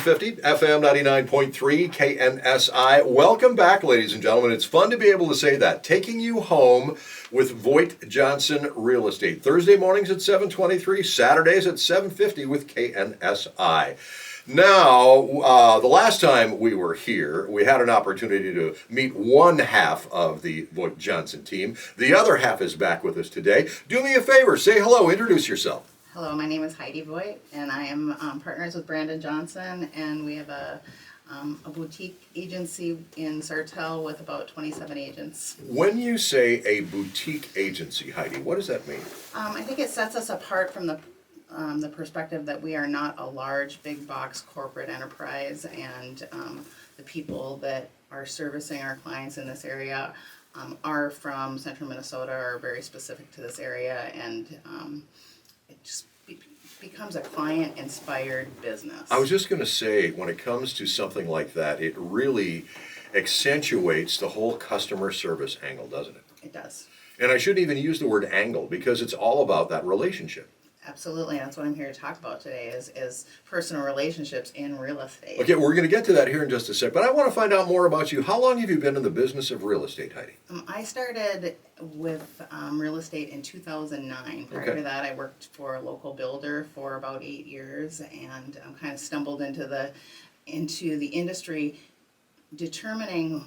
750, FM 99.3, KNSI. Welcome back, ladies and gentlemen. It's fun to be able to say that. Taking you home with VoigtJohnson Real Estate. Thursday mornings at 7:23, Saturdays at 7:50 with KNSI. Now, the last time we were here, we had an opportunity to meet one half of the VoigtJohnson team. The other half is back with us today. Do me a favor, say hello, introduce yourself. Hello, my name is Heidi Voigt, and I am partners with Brandon Johnson, and we have a boutique agency in Sartell with about 27 agents. When you say a boutique agency, Heidi, what does that mean? I think it sets us apart from the perspective that we are not a large, big box corporate enterprise, and the people that are servicing our clients in this area are from central Minnesota, are very specific to this area, and it just becomes a client-inspired business. I was just going to say, when it comes to something like that, it really accentuates the whole customer service angle, doesn't it? It does. And I shouldn't even use the word angle, because it's all about that relationship. Absolutely, that's what I'm here to talk about today is personal relationships in real estate. Okay, we're going to get to that here in just a sec, but I want to find out more about you. How long have you been in the business of real estate, Heidi? I started with real estate in 2009. Prior to that, I worked for a local builder for about 8 years, and kind of stumbled into the industry, determining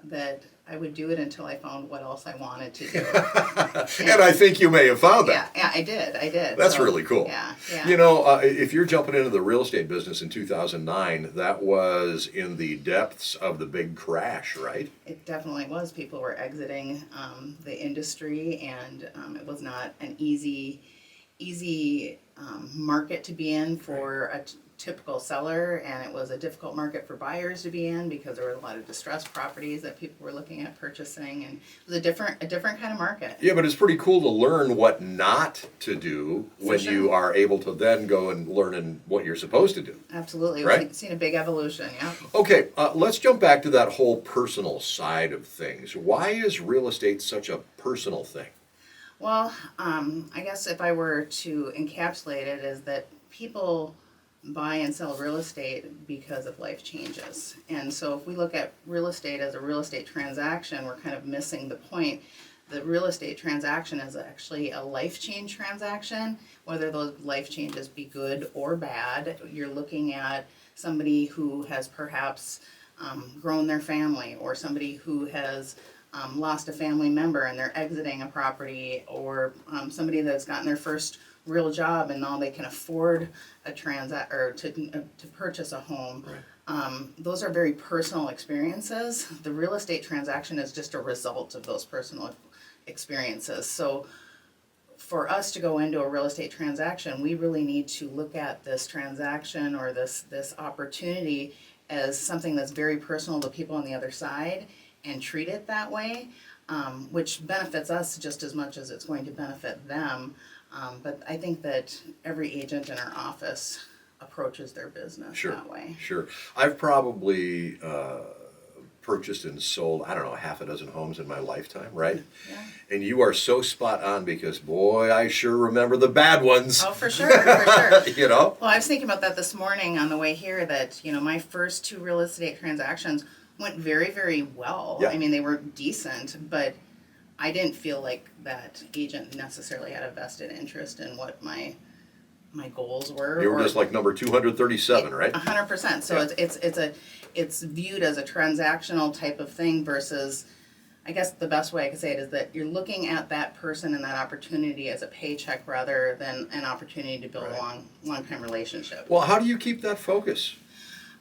that I would do it until I found what else I wanted to do. And I think you may have found that. Yeah, I did. That's really cool. Yeah. You know, if you're jumping into the real estate business in 2009, that was in the depths of the big crash, right? It definitely was. People were exiting the industry, and it was not an easy market to be in for a typical seller, and it was a difficult market for buyers to be in because there were a lot of distressed properties that people were looking at purchasing, and it was a different kind of market. Yeah, but it's pretty cool to learn what not to do when you are able to then go and learn in what you're supposed to do. Absolutely, right? We've seen a big evolution. Yeah. Okay, let's jump back to that whole personal side of things. Why is real estate such a personal thing? Well, I guess if I were to encapsulate it, is that people buy and sell real estate because of life changes. And so if we look at real estate as a real estate transaction, we're kind of missing the point. The real estate transaction is actually a life change transaction, whether those life changes be good or bad. You're looking at somebody who has perhaps grown their family, or somebody who has lost a family member and they're exiting a property, or somebody that's gotten their first real job and now they can afford a to purchase a home. Right. Those are very personal experiences. The real estate transaction is just a result of those personal experiences. So for us to go into a real estate transaction, we really need to look at this transaction or this opportunity as something that's very personal to people on the other side, and treat it that way, which benefits us just as much as it's going to benefit them. But I think that every agent in our office approaches their business that way. Sure. I've probably purchased and sold, I don't know, half a dozen homes in my lifetime, right? Yeah. And you are so spot on, because, boy, I sure remember the bad ones. Oh, for sure, for sure. You know? Well, I was thinking about that this morning on the way here, that, my first 2 real estate transactions went very, very well. Yeah. I mean, they were decent, but I didn't feel like that agent necessarily had a vested interest in what my goals were. You were just like number 237, right? 100%. So yeah. It's viewed as a transactional type of thing versus, I guess the best way I could say it is that you're looking at that person and that opportunity as a paycheck rather than an opportunity to build a long-time relationship. Well, how do you keep that focus?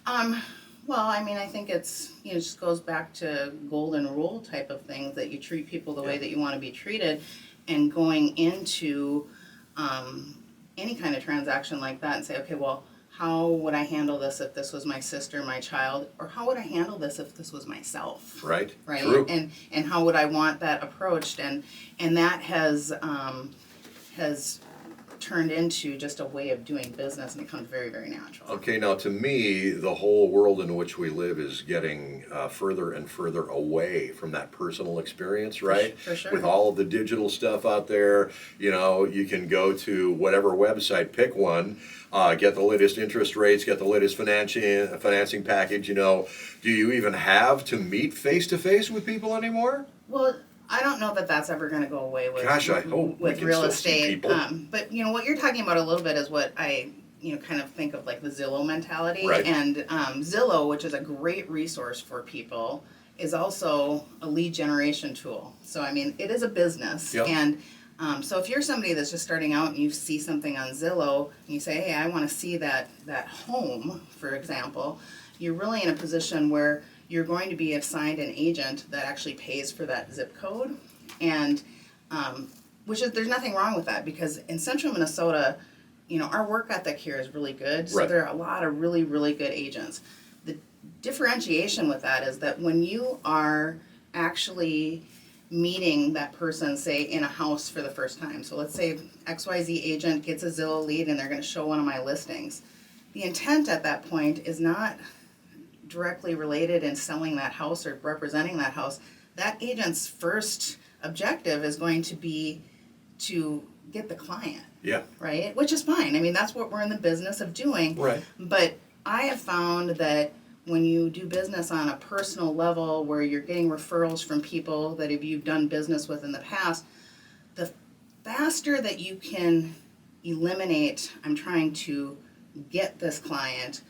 Well, I mean, I think it's, it just goes back to golden rule type of things, that you treat people the way that you want to be treated, and going into any kind of transaction like that and say, okay, well, how would I handle this if this was my sister, my child, or how would I handle this if this was myself? Right. Right. True. And how would I want that approached? And that has turned into just a way of doing business and becomes very, very natural. Okay, now to me, the whole world in which we live is getting further and further away from that personal experience, right? For sure. With all of the digital stuff out there, you can go to whatever website, pick one, get the latest interest rates, get the latest financing package. Do you even have to meet face to face with people anymore? Well, I don't know that that's ever going to go away with Gosh, I hope we with can real still see estate. people. But what you're talking about a little bit is what I kind of think of like the Zillow mentality. Right. And Zillow, which is a great resource for people, is also a lead generation tool. So I mean, it is a business. Yep. And so if you're somebody that's just starting out and you see something on Zillow and you say, hey, I want to see that home, for example, you're really in a position where you're going to be assigned an agent that actually pays for that zip code, and there's nothing wrong with that, because in central Minnesota, our work ethic here is really good, so Right. there are a lot of really, really good agents. The differentiation with that is that when you are actually meeting that person, say in a house for the first time, so let's say XYZ agent gets a Zillow lead and they're going to show one of my listings, the intent at that point is not directly related in selling that house or representing that house. That agent's first objective is going to be to get the client, Yeah. right? Which is fine. I mean, that's what we're in the business of doing. Right. But I have found that when you do business on a personal level where you're getting referrals from people that you've done business with in the past, the faster that you can eliminate, I'm trying to get this client,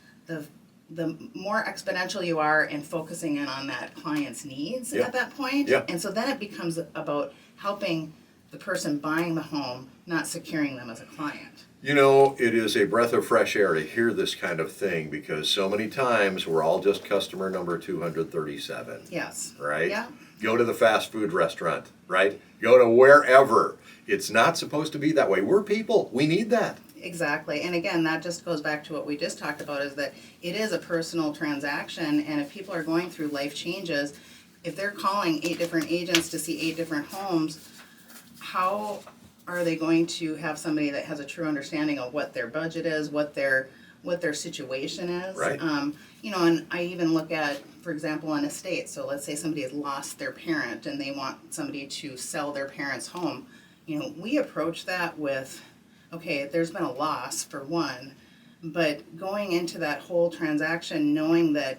the more exponential you are in focusing in on that client's needs Yeah. at that point. Yeah. And so then it becomes about helping the person buying the home, not securing them as a client. It is a breath of fresh air to hear this kind of thing, because so many times we're all just customer number 237. Yes. Right? Yeah. Go to the fast food restaurant, right? Go to wherever. It's not supposed to be that way. We're people. We need that. Exactly. And again, that just goes back to what we just talked about, is that it is a personal transaction, and if people are going through life changes, if they're calling 8 different agents to see 8 different homes, how are they going to have somebody that has a true understanding of what their budget is, what their situation is? Right. And I even look at, for example, an estate. So let's say somebody has lost their parent and they want somebody to sell their parent's home. We approach that with, okay, there's been a loss for one, but going into that whole transaction knowing that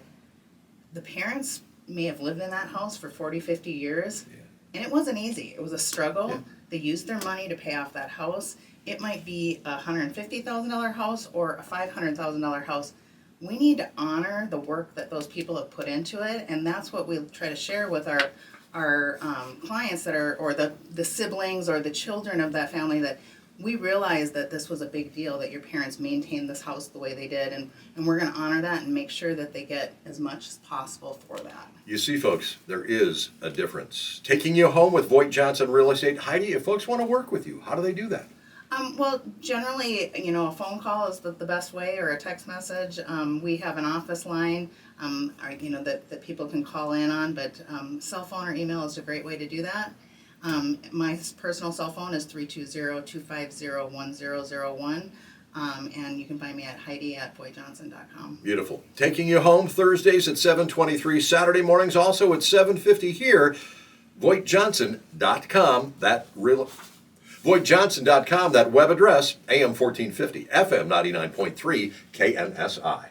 the parents may have lived in that house for 40, 50 years, and it wasn't easy. It was a struggle. Yeah. They used their money to pay off that house. It might be a $150,000 house or a $500,000 house. We need to honor the work that those people have put into it, and that's what we try to share with our clients that are, or the siblings or the children of that family, that we realize that this was a big deal, that your parents maintained this house the way they did, and we're going to honor that and make sure that they get as much as possible for that. You see, folks, there is a difference. Taking you home with VoigtJohnson Real Estate. Heidi, if folks want to work with you, how do they do that? Well, generally, a phone call is the best way, or a text message. We have an office line, that people can call in on, but cell phone or email is a great way to do that. My personal cell phone is 320-250-1001. And you can find me at Heidi@VoigtJohnson.com. Beautiful. Taking you home Thursdays at 7:23, Saturday mornings also at 7:50 here. VoigtJohnson.com, VoigtJohnson.com, that web address, AM 1450, FM 99.3, KNSI.